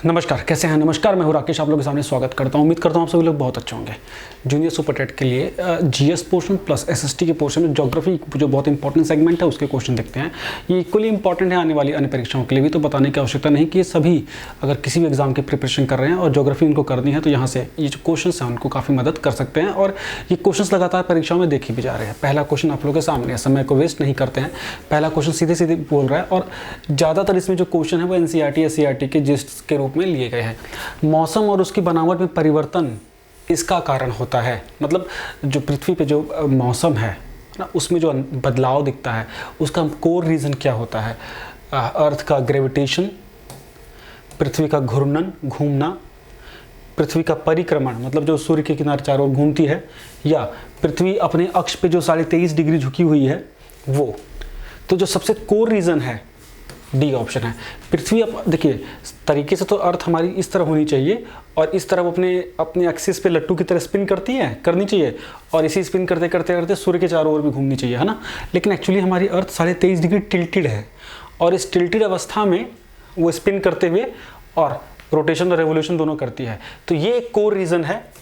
नमस्कार, कैसे हैं? नमस्कार, मैं हूं राकेश, आप लोगों के सामने स्वागत करता हूं। उम्मीद करता हूं आप सभी लोग बहुत अच्छे होंगे। जूनियर सुपर टेट के लिए जीएस पोर्शन प्लस एसएसटी के पोर्शन में ज्योग्राफी जो बहुत इंपॉर्टेंट सेगमेंट है उसके क्वेश्चन देखते हैं। ये इक्वली इंपॉर्टेंट है आने वाली अन्य परीक्षाओं के लिए भी, तो बताने की आवश्यकता नहीं कि ये सभी अगर किसी भी एग्जाम की प्रिपरेशन कर रहे हैं और ज्योग्राफी उनको करनी है तो यहाँ से ये जो क्वेश्चन हैं उनको काफ़ी मदद कर सकते हैं। और ये क्वेश्चन लगातार परीक्षाओं में देखे भी जा रहे हैं। पहला क्वेश्चन आप लोगों के सामने है, समय को वेस्ट नहीं करते हैं। पहला क्वेश्चन सीधे सीधे बोल रहा है और ज़्यादातर इसमें जो क्वेश्चन है वो एनसीईआरटी एससीईआरटी के जिस्ट के रूप में लिए गए हैं। मौसम और उसकी बनावट में परिवर्तन इसका कारण होता है। मतलब जो पृथ्वी पे जो मौसम है ना, उसमें जो बदलाव दिखता है उसका कोर रीज़न क्या होता है? अर्थ का ग्रेविटेशन, पृथ्वी का घूमना, पृथ्वी का परिक्रमण मतलब जो सूर्य के किनारे चारों ओर घूमती है, या पृथ्वी अपने अक्ष पे जो 23.5 डिग्री झुकी हुई है वो। तो जो सबसे कोर रीज़न है डी ऑप्शन है। पृथ्वी अब देखिए तरीके से तो अर्थ हमारी इस तरह होनी चाहिए और इस तरफ अपने एक्सिस पे लट्टू की तरह स्पिन करनी चाहिए और इसी स्पिन करते करते सूर्य के चारों ओर भी घूमनी चाहिए, है ना। लेकिन एक्चुअली हमारी अर्थ 23.5 डिग्री टिल्टेड है और इस टिल्टेड अवस्था में वो स्पिन करते हुए और रोटेशन और रेवोल्यूशन दोनों करती है। तो ये एक कोर रीज़न है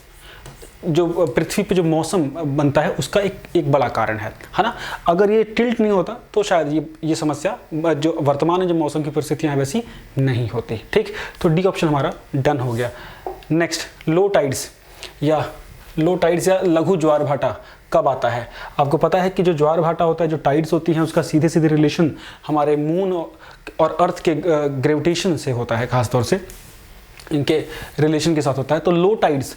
जो पृथ्वी पे जो मौसम बनता है उसका एक बड़ा कारण है ना। अगर ये टिल्ट नहीं होता तो शायद ये समस्या जो वर्तमान में जो मौसम की परिस्थितियां हैं वैसी नहीं होती। ठीक, तो डी ऑप्शन हमारा डन हो गया। नेक्स्ट, लो टाइड्स या लघु ज्वार भाटा कब आता है? आपको पता है कि जो ज्वार भाटा होता है, जो टाइड्स होती हैं, उसका सीधे सीधे रिलेशन हमारे मून और अर्थ के ग्रेविटेशन से होता है, खासतौर से इनके रिलेशन के साथ होता है। तो लो टाइड्स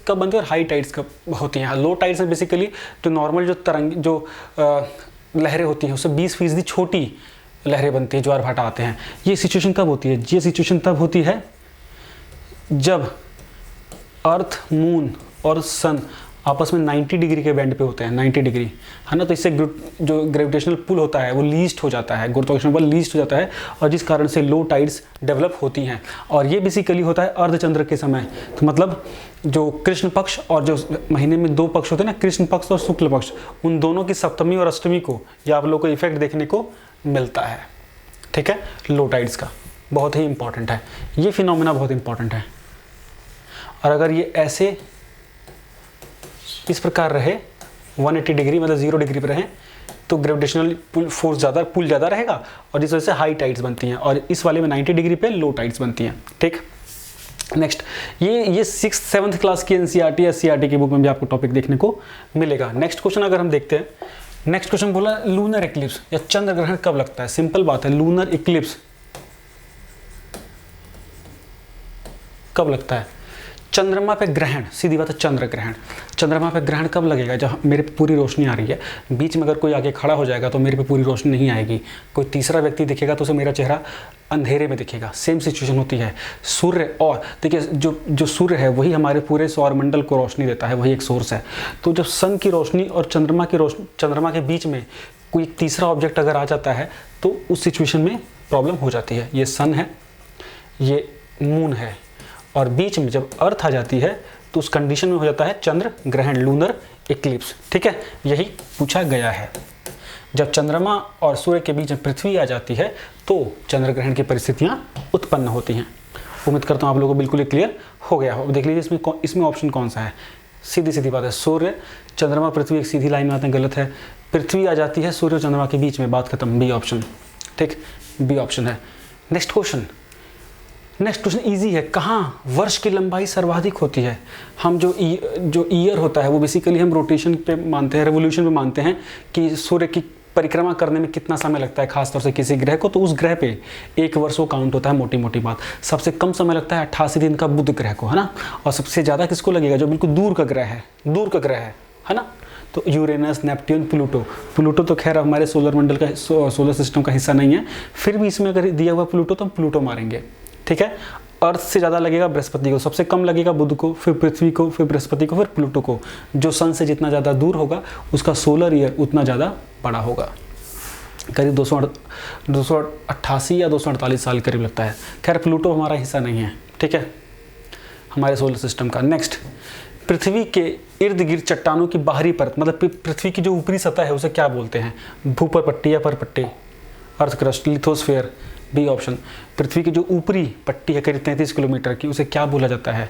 कब बनती है और हाई टाइड्स कब होती हैं? लो टाइड्स में बेसिकली जो नॉर्मल जो लहरें होती हैं उससे 20% छोटी लहरें बनती हैं, ज्वार भाटा आते हैं। ये सिचुएशन कब होती है? ये सिचुएशन तब होती है जब अर्थ, मून और सन आपस में 90 डिग्री के बैंड पे होते हैं, 90 डिग्री, है ना। तो इससे जो ग्रेविटेशनल पुल होता है वो लीस्ट हो जाता है, गुरुत्वाकर्षण बल लीस्ट हो जाता है और जिस कारण से लो टाइड्स डेवलप होती हैं। और ये बेसिकली होता है अर्धचंद्र के समय। तो मतलब जो कृष्ण पक्ष और जो महीने में 2 पक्ष होते हैं ना, कृष्ण पक्ष और शुक्ल पक्ष, उन दोनों की सप्तमी और अष्टमी को या आप लोग को इफेक्ट देखने को मिलता है। ठीक है, लो टाइड्स का बहुत ही इंपॉर्टेंट है, ये फिनोमेना बहुत इंपॉर्टेंट है। और अगर ये ऐसे इस प्रकार रहे 180 डिग्री मतलब 0 डिग्री पर रहे तो ग्रेविटेशनल पुल ज़्यादा रहेगा और जिस वजह से हाई टाइड्स बनती हैं, और इस वाले में 90 डिग्री पे लो टाइड्स बनती हैं। ठीक, नेक्स्ट, ये 6th 7th क्लास की एनसीईआरटी एससीईआरटी की बुक में भी आपको टॉपिक देखने को मिलेगा। नेक्स्ट क्वेश्चन अगर हम देखते हैं, नेक्स्ट क्वेश्चन बोला लूनर इक्लिप्स या चंद्र ग्रहण कब लगता है? सिंपल बात है, लूनर इक्लिप्स कब लगता है? चंद्रमा पे ग्रहण, सीधी बात है, चंद्रमा पे ग्रहण कब लगेगा? जब मेरे पे पूरी रोशनी आ रही है, बीच में अगर कोई आगे खड़ा हो जाएगा तो मेरे पे पूरी रोशनी नहीं आएगी, कोई तीसरा व्यक्ति दिखेगा तो उसे मेरा चेहरा अंधेरे में दिखेगा। सेम सिचुएशन होती है सूर्य और देखिए जो सूर्य है वही हमारे पूरे सौरमंडल को रोशनी देता है, वही एक सोर्स है। तो जब सन की रोशनी और चंद्रमा के बीच में कोई तीसरा ऑब्जेक्ट अगर आ जाता है तो उस सिचुएशन में प्रॉब्लम हो जाती है। ये सन है, ये मून है और बीच में जब अर्थ आ जाती है तो उस कंडीशन में हो जाता है चंद्र ग्रहण, लूनर इक्लिप्स। ठीक है, यही पूछा गया है। जब चंद्रमा और सूर्य के बीच में पृथ्वी आ जाती है तो चंद्र ग्रहण की परिस्थितियां उत्पन्न होती हैं। उम्मीद करता हूं आप लोगों को बिल्कुल क्लियर हो गया हो। देख लीजिए इसमें ऑप्शन कौन सा है? सीधी बात है, सूर्य चंद्रमा पृथ्वी एक सीधी लाइन में आते हैं, गलत है। पृथ्वी आ जाती है सूर्य और चंद्रमा के बीच में, बात खत्म, बी ऑप्शन। ठीक, बी ऑप्शन है। नेक्स्ट क्वेश्चन इजी है। कहाँ वर्ष की लंबाई सर्वाधिक होती है? हम जो ईयर होता है वो बेसिकली हम रोटेशन पे मानते हैं, रेवोल्यूशन पे मानते हैं कि सूर्य की परिक्रमा करने में कितना समय लगता है खासतौर से किसी ग्रह को, तो उस ग्रह पे 1 वर्ष वो काउंट होता है, मोटी बात। सबसे कम समय लगता है 88 दिन का बुध ग्रह को, है ना। और सबसे ज़्यादा किसको लगेगा? जो बिल्कुल दूर का ग्रह है ना। तो यूरेनस, नेपट्यून, प्लूटो तो खैर हमारे सोलर मंडल का सोलर सिस्टम का हिस्सा नहीं है, फिर भी इसमें अगर दिया हुआ प्लूटो तो हम प्लूटो मारेंगे। ठीक है, अर्थ से ज़्यादा लगेगा बृहस्पति को, सबसे कम लगेगा बुध को, फिर पृथ्वी को, फिर बृहस्पति को, फिर प्लूटो को। जो सन से जितना ज़्यादा दूर होगा उसका सोलर ईयर उतना ज़्यादा बड़ा होगा, करीब 288 या 248 साल करीब लगता है। खैर प्लूटो हमारा हिस्सा नहीं है, ठीक है, हमारे सोलर सिस्टम का। नेक्स्ट, पृथ्वी के इर्द गिर्द चट्टानों की बाहरी परत मतलब पृथ्वी की जो ऊपरी सतह है उसे क्या बोलते हैं? भूपर पट्टी या परपट्टी, earth crust, lithosphere, B option. पृथ्वी की जो ऊपरी पट्टी है करीब 33 किलोमीटर की, उसे क्या बोला जाता है?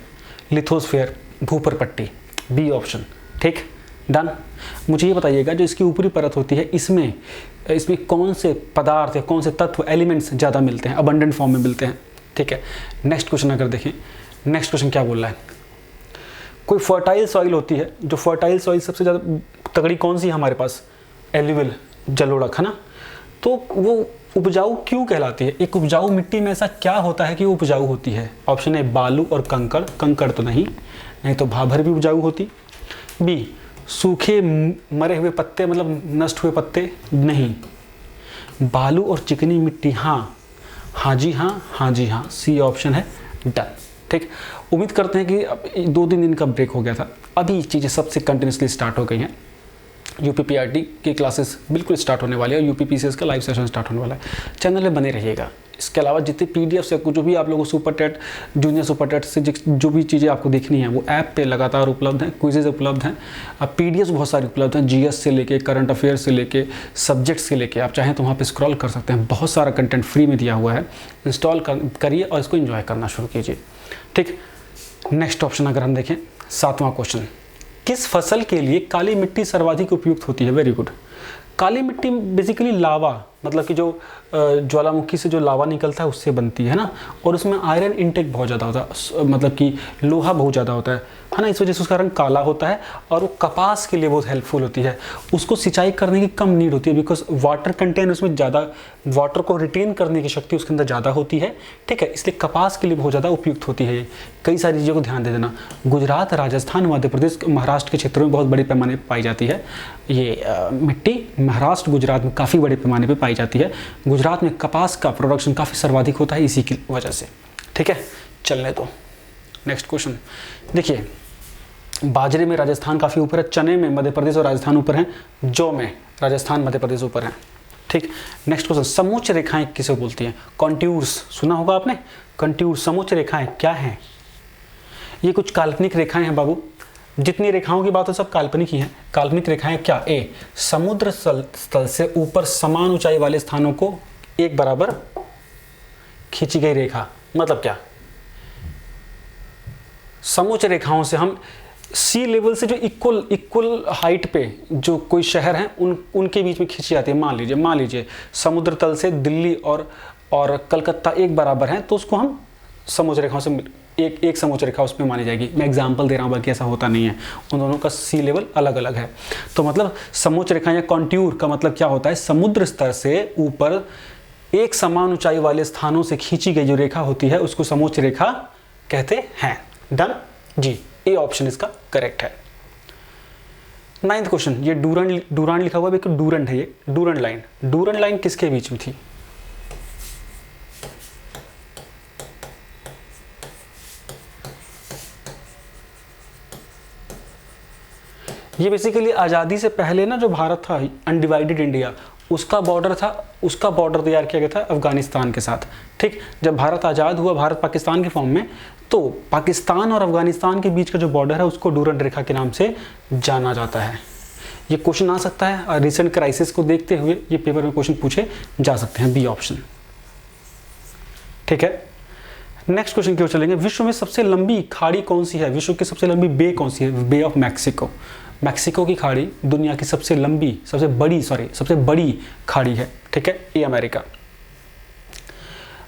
लिथोस्फीयर, भूपर पट्टी। B option. ठीक, डन। मुझे ये बताइएगा जो इसकी ऊपरी परत होती है इसमें कौन से पदार्थ या कौन से तत्व एलिमेंट्स ज़्यादा मिलते हैं, अबंडेंट फॉर्म में मिलते हैं? ठीक है, नेक्स्ट क्वेश्चन अगर देखें, नेक्स्ट क्वेश्चन क्या बोल रहा है? कोई फर्टाइल सॉइल होती है, जो फर्टाइल सॉइल सबसे ज़्यादा तगड़ी कौन सी है हमारे पास? एल्यूवियल, जलोढ़, है ना? तो वो उपजाऊ क्यों कहलाती है? एक उपजाऊ मिट्टी में ऐसा क्या होता है कि वो उपजाऊ होती है? ऑप्शन ए बालू और कंकड़, कंकड़ तो नहीं तो भाभर भी उपजाऊ होती। बी सूखे मरे हुए पत्ते, मतलब नष्ट हुए पत्ते, नहीं। बालू और चिकनी मिट्टी, हाँ जी हाँ, सी ऑप्शन है, डन। ठीक, उम्मीद करते हैं कि अब 2-3 दिन का ब्रेक हो गया था, अभी चीज़ें सबसे कंटिन्यूसली स्टार्ट हो गई हैं। यूपीपीआरटी की क्लासेस बिल्कुल स्टार्ट होने वाली है, यूपीपीसीएस का लाइव सेशन स्टार्ट होने वाला है। चैनल में बने रहिएगा। इसके अलावा जितने पीडीएफ से जो भी आप लोगों को super TET, junior super TET से जो भी चीज़ें आपको देखनी है वो ऐप पे लगातार उपलब्ध हैं, क्विजेज उपलब्ध हैं, अब पीडीएफ बहुत सारी उपलब्ध हैं, जीएस से लेके करंट अफेयर से लेके सब्जेक्ट्स से लेके, आप चाहें तो वहाँ पे स्क्रॉल कर सकते हैं। बहुत सारा कंटेंट फ्री में दिया हुआ है, इंस्टॉल करिए और इसको एंजॉय करना शुरू कीजिए। ठीक, नेक्स्ट ऑप्शन अगर हम देखें, 7वां क्वेश्चन, किस फसल के लिए काली मिट्टी सर्वाधिक उपयुक्त होती है? Very good. काली मिट्टी बेसिकली लावा, मतलब कि जो ज्वालामुखी से जो लावा निकलता है उससे बनती है ना, और उसमें आयरन इंटेक बहुत ज़्यादा होता है, मतलब कि लोहा बहुत ज़्यादा होता है ना, इस वजह से उसका रंग काला होता है और वो कपास के लिए बहुत हेल्पफुल होती है। उसको सिंचाई करने की कम नीड होती है, बिकॉज वाटर कंटेंट उसमें ज़्यादा, वाटर को रिटेन करने की शक्ति उसके अंदर ज़्यादा होती है। ठीक है, इसलिए कपास के लिए बहुत ज़्यादा उपयुक्त होती है। कई सारी चीज़ों को ध्यान दे देना। गुजरात, राजस्थान, मध्य प्रदेश, महाराष्ट्र के क्षेत्रों में बहुत बड़े पैमाने पर पाई जाती है ये मिट्टी। महाराष्ट्र, गुजरात में काफ़ी बड़े पैमाने पर पाई जाती है। गुजरात में कपास का प्रोडक्शन काफ़ी सर्वाधिक होता है इसी की वजह से। ठीक है, चलने दो नेक्स्ट क्वेश्चन। देखिए, बाजरे में राजस्थान काफ़ी ऊपर है, चने में मध्य प्रदेश और राजस्थान ऊपर हैं, जौ में राजस्थान मध्य प्रदेश ऊपर हैं। ठीक, नेक्स्ट क्वेश्चन, समोच्च रेखाएं किसे बोलती हैं? कॉन्ट्यूर्स, सुना होगा आपने, कॉन्ट्यूर, समोच्च रेखाएं क्या हैं? ये कुछ काल्पनिक रेखाएं हैं बाबू, जितनी रेखाओं की बात है सब काल्पनिक ही हैं। काल्पनिक रेखाएं क्या? ए समुद्र तल से ऊपर समान ऊंचाई वाले स्थानों को एक बराबर खींची गई रेखा। मतलब क्या? समोच्च रेखाओं से हम सी लेवल से जो इक्वल हाइट पे जो कोई शहर हैं उनके बीच में खींची जाती है। मान लीजिए समुद्र तल से दिल्ली और कलकत्ता एक बराबर हैं, तो उसको हम समोच्च रेखाओं से एक समोच्च रेखा उसमें मानी जाएगी। मैं एग्जांपल दे रहा हूँ, बल्कि ऐसा होता नहीं है, उन दोनों का सी लेवल अलग अलग है। तो मतलब समोच्च रेखा या कॉन्ट्यूर का मतलब क्या होता है? समुद्र स्तर से ऊपर एक समान ऊंचाई वाले स्थानों से खींची गई जो रेखा होती है उसको समोच्च रेखा कहते हैं। डन जी, ए ऑप्शन इसका करेक्ट है। 9th क्वेश्चन, ये डूरांड लिखा हुआ है, डूरंड है ये, डूरंड लाइन किसके बीच में थी? ये बेसिकली आज़ादी से पहले ना जो भारत था, अनडिवाइडेड इंडिया, उसका बॉर्डर था, उसका बॉर्डर तैयार किया गया था अफगानिस्तान के साथ। ठीक, जब भारत आज़ाद हुआ, भारत पाकिस्तान के फॉर्म में, तो पाकिस्तान और अफगानिस्तान के बीच का जो बॉर्डर है उसको डूरंड रेखा के नाम से जाना जाता है। ये क्वेश्चन आ सकता है, रिसेंट क्राइसिस को देखते हुए ये पेपर में क्वेश्चन पूछे जा सकते हैं। B option. ठीक है, नेक्स्ट क्वेश्चन की ओर चलेंगे। विश्व में सबसे लंबी खाड़ी कौन सी है? विश्व की सबसे लंबी बे कौन सी है? बे ऑफ मैक्सिको। मैक्सिको की खाड़ी दुनिया की सबसे बड़ी खाड़ी है। ठीक है, ये अमेरिका।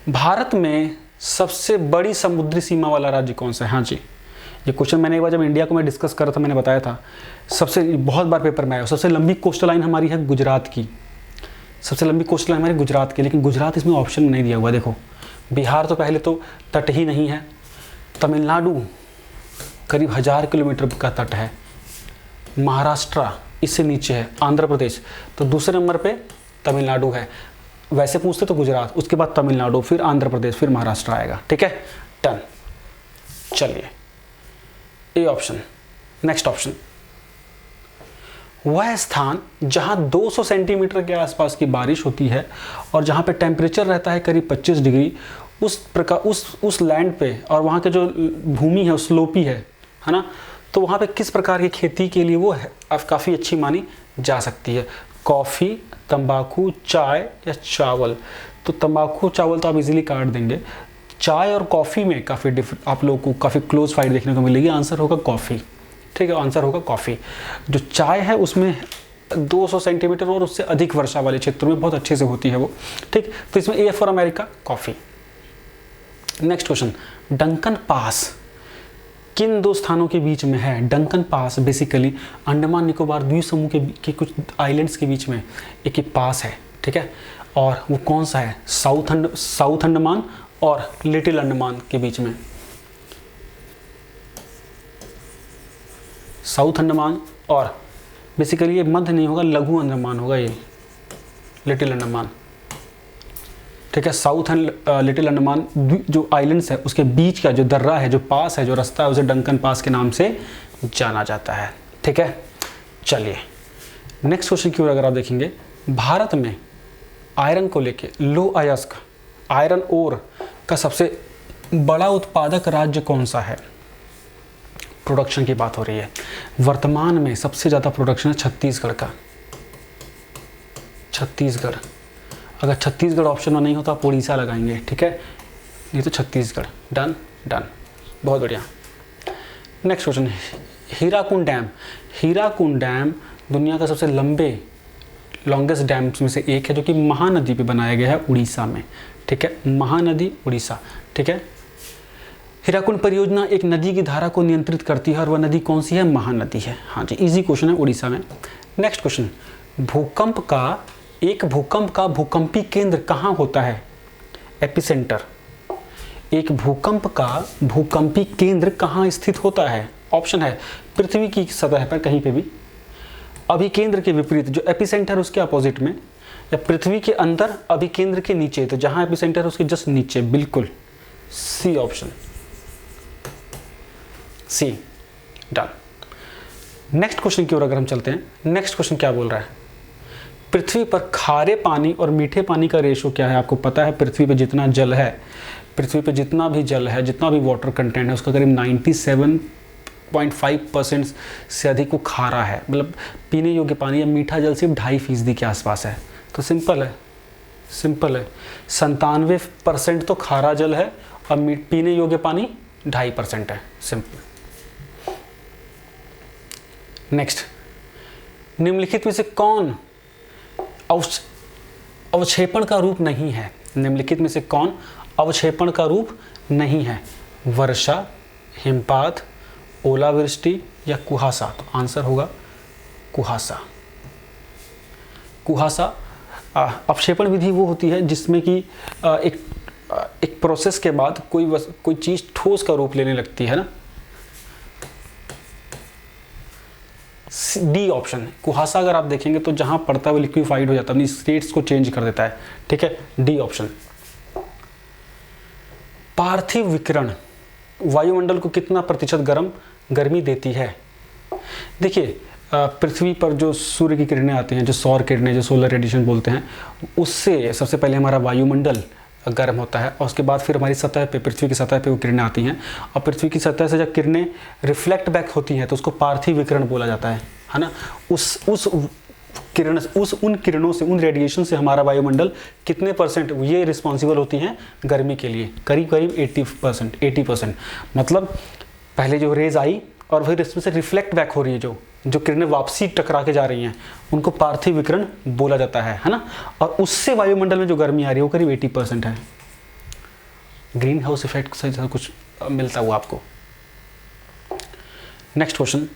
भारत में सबसे बड़ी समुद्री सीमा वाला राज्य कौन सा है? हाँ जी, ये क्वेश्चन मैंने एक बार जब इंडिया को मैं डिस्कस कर रहा था, मैंने बताया था, बहुत बार पेपर में आया। सबसे लंबी कोस्टल लाइन हमारी है गुजरात की, सबसे लंबी कोस्टल लाइन हमारी गुजरात की, लेकिन गुजरात इसमें ऑप्शन नहीं दिया हुआ। देखो, बिहार तो पहले तो तट ही नहीं है, तमिलनाडु करीब 1000 किलोमीटर का तट है, महाराष्ट्र इससे नीचे है, आंध्र प्रदेश, तो दूसरे नंबर पे तमिलनाडु है। वैसे पूछते तो गुजरात, उसके बाद तमिलनाडु, फिर आंध्र प्रदेश, फिर महाराष्ट्र आएगा। ठीक है, डन। चलिए, ए ऑप्शन। नेक्स्ट ऑप्शन, वह स्थान जहां 200 सेंटीमीटर के आसपास की बारिश होती है और जहां पे टेम्परेचर रहता है करीब 25 डिग्री, उस लैंड पे, और वहां के जो भूमि है स्लोपी है ना, तो वहाँ पे किस प्रकार की खेती के लिए वो काफ़ी अच्छी मानी जा सकती है? कॉफ़ी, तंबाकू, चाय या चावल? तो तंबाकू चावल तो आप इजीली काट देंगे। चाय और कॉफ़ी में काफ़ी आप लोगों को काफ़ी क्लोज फाइट देखने को मिलेगी। आंसर होगा कॉफ़ी, ठीक है, आंसर होगा कॉफ़ी। जो चाय है उसमें 200 सेंटीमीटर और उससे अधिक वर्षा वाले क्षेत्रों में बहुत अच्छे से होती है वो, ठीक। तो इसमें A for America, coffee. Next question, Duncan pass किन दो स्थानों के बीच में है? Duncan pass basically Andaman Nicobar द्वीप समूह के कुछ आइलैंड्स के बीच में एक ही पास है, ठीक है। और वो कौन सा है? साउथ अंडमान और लिटिल अंडमान के बीच में। साउथ अंडमान और बेसिकली ये मध्य नहीं होगा, लघु अंडमान होगा ये, लिटिल अंडमान, ठीक है। साउथ एंड लिटिल अंडमान जो आइलैंड्स है उसके बीच का जो दर्रा है, जो पास है, जो रास्ता है, उसे डंकन पास के नाम से जाना जाता है, ठीक है। चलिए नेक्स्ट क्वेश्चन की ओर अगर आप देखेंगे, भारत में आयरन को लेके लो अयस्क आयरन ओर का सबसे बड़ा उत्पादक राज्य कौन सा है? प्रोडक्शन की बात हो रही है। वर्तमान में सबसे ज़्यादा प्रोडक्शन है छत्तीसगढ़ का। छत्तीसगढ़, अगर छत्तीसगढ़ ऑप्शन में नहीं होता आप उड़ीसा लगाएंगे, ठीक है। ये तो छत्तीसगढ़, डन डन, बहुत बढ़िया। Next question, Hirakud dam. Hirakud dam दुनिया का सबसे लॉन्गेस्ट डैम्स में से एक है, जो कि महानदी पे बनाया गया है उड़ीसा में, ठीक है। महानदी उड़ीसा, ठीक है। हीराकुंड परियोजना एक नदी की धारा को नियंत्रित करती है और वह नदी कौन सी है? महानदी है। हाँ जी, इजी क्वेश्चन है, उड़ीसा में। नेक्स्ट क्वेश्चन, भूकंप का भूकंपी केंद्र कहाँ होता है? एपिसेंटर। एक भूकंप का भूकंपी केंद्र कहाँ स्थित होता है? ऑप्शन है पृथ्वी की सतह पर कहीं पे भी, अभिकेंद्र के विपरीत जो एपिसेंटर उसके अपोजिट में, या पृथ्वी के अंदर अभिकेंद्र के नीचे, तो जहां एपिसेंटर उसके जस्ट नीचे, बिल्कुल सी ऑप्शन, सी, डन। नेक्स्ट क्वेश्चन की ओर अगर हम चलते हैं, नेक्स्ट क्वेश्चन क्या बोल रहा है? पृथ्वी पर खारे पानी और मीठे पानी का रेशो क्या है? आपको पता है पृथ्वी पे जितना जल है, पृथ्वी पे जितना भी जल है, जितना भी वाटर कंटेंट है, उसका करीब 97.5% से अधिक वो खारा है। मतलब पीने योग्य पानी या मीठा जल सिर्फ 2.5% के आसपास है। तो सिंपल है 97% तो खारा जल है और पीने योग्य पानी 2.5% है, सिंपल। नेक्स्ट, निम्नलिखित में से कौन अवक्षेपण का रूप नहीं है? निम्नलिखित में से कौन अवक्षेपण का रूप नहीं है? वर्षा, हिमपात, ओलावृष्टि या कुहासा? तो आंसर होगा कुहासा। कुहासा अवक्षेपण विधि वो होती है जिसमें कि एक प्रोसेस के बाद कोई चीज ठोस का रूप लेने लगती है ना। डी ऑप्शन, कुहासा अगर आप देखेंगे तो जहां पड़ता है वो लिक्विफाइड हो जाता है, अपनी स्टेट्स को चेंज कर देता है, ठीक है। D option. पार्थिव विकिरण वायुमंडल को कितना प्रतिशत गर्मी देती है? देखिए पृथ्वी पर जो सूर्य की किरणें आती हैं, जो सौर किरणें, जो सोलर रेडिएशन बोलते हैं, उससे सबसे पहले हमारा वायुमंडल गर्म होता है और उसके बाद फिर हमारी सतह पे, पृथ्वी की सतह पे वो किरणें आती हैं और पृथ्वी की सतह से जब किरणें रिफ्लेक्ट बैक होती हैं तो उसको पार्थिव विकिरण बोला जाता है ना। उन किरणों से, उन रेडिएशन से हमारा वायुमंडल कितने परसेंट ये रिस्पॉन्सिबल होती हैं गर्मी के लिए? करीब 80%। मतलब पहले जो रेज आई और फिर इसमें से रिफ्लेक्ट बैक हो रही है, जो किरणें वापसी टकरा के जा रही हैं, उनको पार्थिव विकिरण बोला जाता है ना। और उससे वायुमंडल में जो गर्मी आ रही है वो करीब 80% है। ग्रीन हाउस इफेक्ट से कुछ मिलता हुआ आपको। नेक्स्ट क्वेश्चन,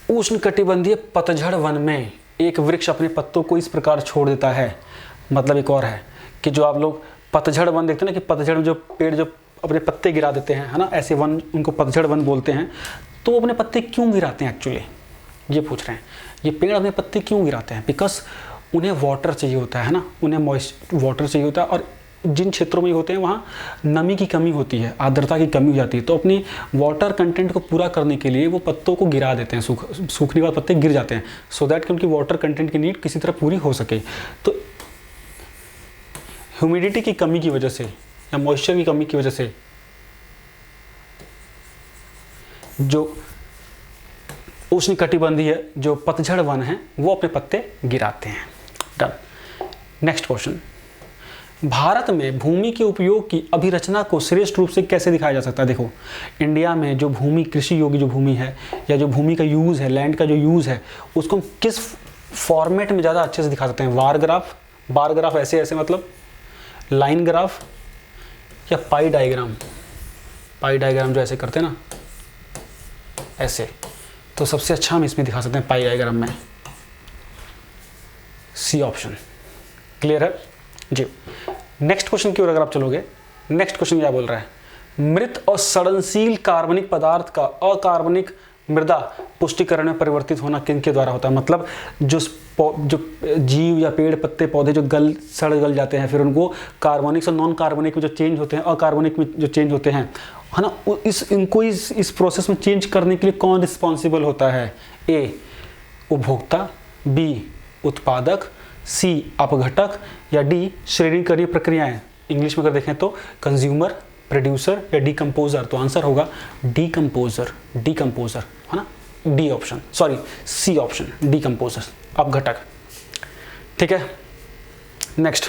उष्णकटिबंधीय पतझड़ वन में एक वृक्ष अपने पत्तों को इस प्रकार छोड़ देता है। मतलब एक और है कि जो आप लोग पतझड़ वन देखते हैं ना, कि पतझड़ में जो पेड़ जो अपने पत्ते गिरा देते हैं, है ना, ऐसे वन, उनको पतझड़ वन बोलते हैं। तो वो अपने पत्ते क्यों गिराते हैं एक्चुअली, ये पूछ रहे हैं। ये पेड़ अपने पत्ते क्यों गिराते हैं? बिकॉज उन्हें वाटर चाहिए होता है ना, उन्हें मॉइस्ट वाटर चाहिए होता है और जिन क्षेत्रों में होते हैं वहाँ नमी की कमी होती है, आर्द्रता की कमी हो जाती है। तो अपनी वाटर कंटेंट को पूरा करने के लिए वो पत्तों को गिरा देते हैं, सूखने के बाद पत्ते गिर जाते हैं, सो दैट कि उनकी वाटर कंटेंट की नीड किसी तरह पूरी हो सके। तो ह्यूमिडिटी की कमी की वजह से या मॉइस्चर की कमी की वजह से जो उष्णकटिबंधीय जो पतझड़ वन है वो अपने पत्ते गिराते हैं। डन। नेक्स्ट क्वेश्चन, भारत में भूमि के उपयोग की अभिरचना को श्रेष्ठ रूप से कैसे दिखाया जा सकता है? देखो, इंडिया में जो भूमि, कृषि योग्य जो भूमि है या जो भूमि का यूज़ है, लैंड का जो यूज़ है, उसको हम किस फॉर्मेट में ज़्यादा अच्छे से दिखा सकते हैं? बार ग्राफ ऐसे ऐसे, मतलब लाइन ग्राफ, या पाई डायग्राम जो ऐसे करते हैं ना, ऐसे। तो सबसे अच्छा हम इसमें दिखा सकते हैं पाई डायग्राम में, सी ऑप्शन। क्लियर है जी। नेक्स्ट क्वेश्चन की ओर अगर आप चलोगे, नेक्स्ट क्वेश्चन क्या बोल रहा है? मृत और सड़नशील कार्बनिक पदार्थ का अकार्बनिक मृदा पुष्टिकरण में परिवर्तित होना किनके द्वारा होता है? मतलब जो जीव या पेड़ पत्ते पौधे जो सड़ गल जाते हैं, फिर उनको कार्बनिक से नॉन कार्बनिक में जो चेंज होते हैं, अकार्बनिक में जो चेंज होते हैं, है ना, इनको इस प्रोसेस में चेंज करने के लिए कौन रिस्पॉन्सिबल होता है? ए उपभोक्ता, बी उत्पादक, सी अपघटक, या डी श्रेणीकरणीय प्रक्रियाएं। इंग्लिश में अगर देखें तो कंज्यूमर, प्रोड्यूसर या डिकम्पोजर। तो आंसर होगा डिकम्पोजर, है ना, D option, sorry C option, decomposer, अपघटक। ठीक है। नेक्स्ट,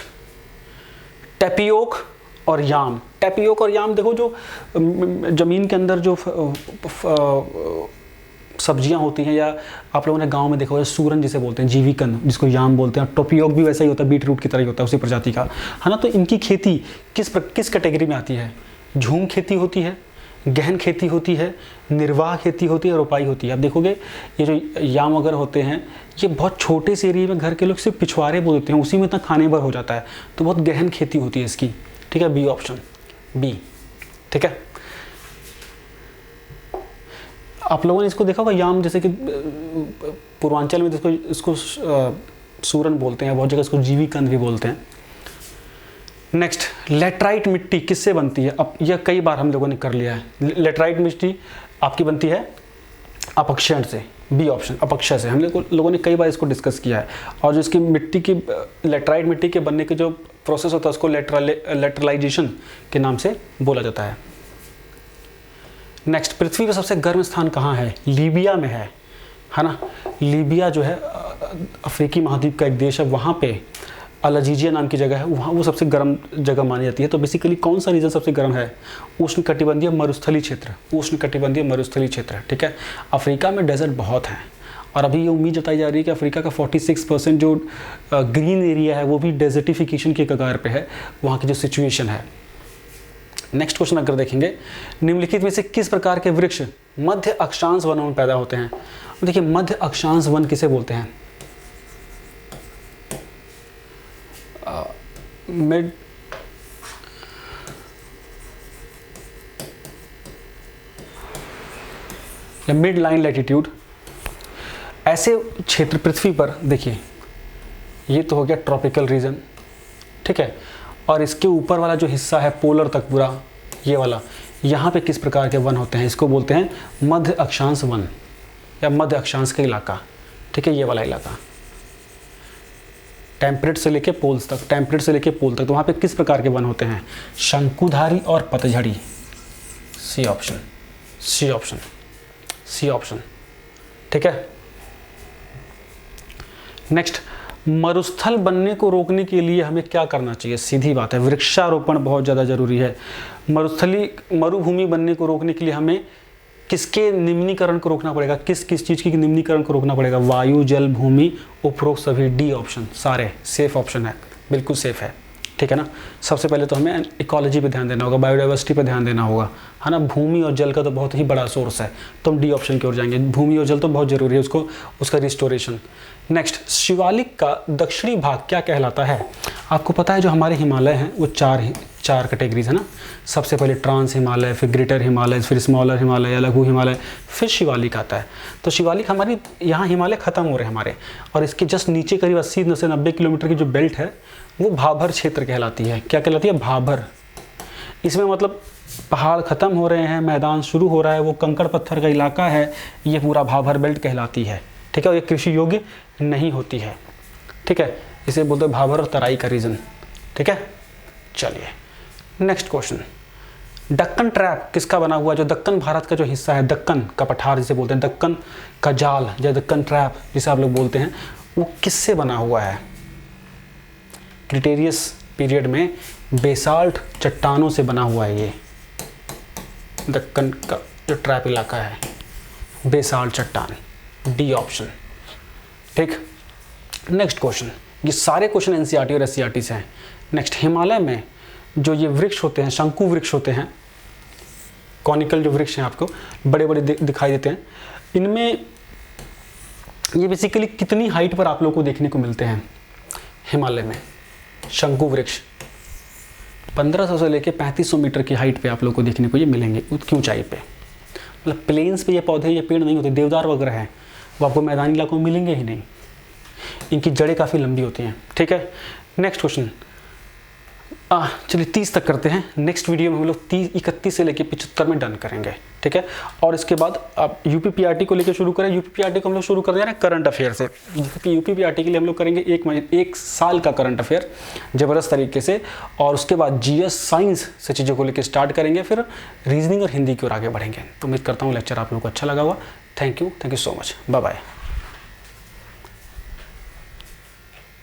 टेपियोक और याम। टेपियोक और याम, देखो जो जमीन के अंदर जो सब्जियां होती हैं, या आप लोगों ने गांव में देखा होगा सूरन जिसे बोलते हैं, जीविकन जिसको याम बोलते हैं, टोपियोक भी वैसा ही होता है, बीट रूट की तरह ही होता है, उसी प्रजाति का, है ना। तो इनकी खेती किस कैटेगरी में आती है? झूम खेती होती है, गहन खेती होती है, निर्वाह खेती होती है, रोपाई होती है। आप देखोगे ये जो याम वगैरह होते हैं, ये बहुत छोटे से एरिया में घर के लोग सिर्फ पिछवाड़े बो देते हैं, उसी में इतना खाने भर हो जाता है, तो बहुत गहन खेती होती है इसकी। ठीक है, बी ऑप्शन, बी। ठीक है। आप लोगों ने इसको देखा होगा याम, जैसे कि पूर्वांचल में इसको सूरन बोलते हैं, बहुत जगह इसको जीविकंद भी बोलते हैं। नेक्स्ट, लेटराइट मिट्टी किससे बनती है? अब यह कई बार हम लोगों ने कर लिया है। लेटराइट मिट्टी आपकी बनती है अपक्षय से, बी ऑप्शन, अपक्षय से। हम लोगों ने कई बार इसको डिस्कस किया है। और जो इसकी मिट्टी की, लेटराइट मिट्टी के बनने के जो प्रोसेस होता है उसको लेटरलाइजेशन के नाम से बोला जाता है। नेक्स्ट, पृथ्वी पर सबसे गर्म स्थान कहाँ है? लीबिया में है ना। लीबिया जो है अफ्रीकी महाद्वीप का एक देश है, वहाँ पे अल्जीरिया नाम की जगह है, वहाँ वो सबसे गर्म जगह मानी जाती है। तो बेसिकली कौन सा रीजन सबसे गर्म है? उष्णकटिबंधीय मरुस्थलीय क्षेत्र, उष्णकटिबंधीय मरुस्थलीय क्षेत्र। ठीक है। अफ्रीका में डेजर्ट बहुत हैं, और अभी ये उम्मीद जताई जा रही है कि अफ्रीका का 46% जो ग्रीन एरिया है वो भी डेजर्टिफिकेशन के कगार पे है, वहाँ की जो सिचुएशन है। नेक्स्ट क्वेश्चन अगर देखेंगे, निम्नलिखित में से किस प्रकार के वृक्ष मध्य अक्षांश वनों में पैदा होते हैं? देखिए, मध्य अक्षांश वन किसे बोलते हैं? मिड या मिड लाइन लैटिट्यूड, ऐसे क्षेत्र पृथ्वी पर, देखिए ये तो हो गया ट्रॉपिकल रीजन, ठीक है, और इसके ऊपर वाला जो हिस्सा है पोलर तक पूरा, ये वाला, यहाँ पे किस प्रकार के वन होते हैं? इसको बोलते हैं मध्य अक्षांश वन या मध्य अक्षांश का इलाका। ठीक है, ये वाला इलाका टेम्परेट से लेके पोल्स तक, टेम्परेट से लेके पोल तक, तो वहाँ पे किस प्रकार के वन होते हैं? शंकुधारी और पतझड़ी, C option, C option, C option. ठीक है। नेक्स्ट, मरुस्थल बनने को रोकने के लिए हमें क्या करना चाहिए? सीधी बात है, वृक्षारोपण बहुत ज़्यादा जरूरी है। मरुभूमि बनने को रोकने के लिए हमें किसके निम्नीकरण को रोकना पड़ेगा? किस चीज़ की निम्नीकरण को रोकना पड़ेगा? वायु, जल, भूमि, उपरोक्त सभी, डी ऑप्शन, सारे सेफ ऑप्शन है, बिल्कुल सेफ है। ठीक है ना। सबसे पहले तो हमें इकोलॉजी पे ध्यान देना होगा, बायोडाइवर्सिटी पे ध्यान देना होगा, है ना। भूमि और जल का तो बहुत ही बड़ा सोर्स है, तो हम डी ऑप्शन की ओर जाएंगे। भूमि और जल तो बहुत जरूरी है, उसका रिस्टोरेशन। नेक्स्ट, शिवालिक का दक्षिणी भाग क्या कहलाता है? आपको पता है जो हमारे हिमालय हैं वो चार कैटेगरीज है ना। सबसे पहले ट्रांस हिमालय, फिर ग्रेटर हिमालय, फिर स्मॉलर हिमालय या लघु हिमालय, फिर शिवालिक आता है। तो शिवालिक हमारी यहाँ हिमालय खत्म हो रहे हैं हमारे, और इसके जस्ट नीचे करीब 80 से 90 किलोमीटर की जो बेल्ट है वो भाबर क्षेत्र कहलाती है। क्या कहलाती है? भाबर। इसमें मतलब पहाड़ खत्म हो रहे हैं, मैदान शुरू हो रहा है, वो कंकड़ पत्थर का इलाका है, ये पूरा भाबर बेल्ट कहलाती है। ठीक है, और ये कृषि योग्य नहीं होती है। ठीक है, इसे बोलते हैं भाबर और तराई का रीजन। ठीक है, चलिए नेक्स्ट क्वेश्चन, दक्कन ट्रैप किसका बना हुआ? जो दक्कन भारत का जो हिस्सा है, दक्कन का पठार जिसे बोलते हैं, दक्कन का जाल या दक्कन ट्रैप जिसे आप लोग बोलते हैं, वो किससे बना हुआ है? क्रिटेरियस पीरियड में बेसाल्ट चट्टानों से बना हुआ है। ये दक्कन का जो ट्रैप इलाका है, बेसाल्ट चट्टान, डी ऑप्शन। ठीक, नेक्स्ट क्वेश्चन, ये सारे क्वेश्चन एनसीईआरटी और एससीईआरटी से हैं। नेक्स्ट, हिमालय में जो ये वृक्ष होते हैं, शंकु वृक्ष होते हैं, कॉनिकल जो वृक्ष हैं आपको बड़े बड़े दिखाई देते हैं, इनमें ये बेसिकली कितनी हाइट पर आप लोगों को देखने को मिलते हैं? हिमालय में शंकु वृक्ष 1500 से लेके 3500 मीटर की हाइट पे आप लोगों को देखने को ये मिलेंगे, की ऊंचाई पे। मतलब प्लेन्स पे ये पौधे, ये पेड़ नहीं होते, देवदार वगैरह हैं, वो आपको मैदानी इलाकों में मिलेंगे ही नहीं। इनकी जड़ें काफ़ी लंबी होती हैं। ठीक है, नेक्स्ट क्वेश्चन, चलिए 30 तक करते हैं। नेक्स्ट वीडियो में हम लोग 31 से लेके 75 में डन करेंगे। ठीक है, और इसके बाद आप यूपीपीआरटी को लेकर शुरू करें। यूपीपीआरटी को हम लोग शुरू कर दे रहे हैं करंट अफेयर से। यूपीपीआरटी के लिए हम लोग करेंगे एक साल का करंट अफेयर ज़बरदस्त तरीके से, और उसके बाद जीएस साइंस से चीज़ों को लेकर स्टार्ट करेंगे, फिर रीजनिंग और हिंदी की ओर आगे बढ़ेंगे। तो उम्मीद करता हूँ लेक्चर आप लोगों को अच्छा लगा हुआ। Thank you so much, bye bye.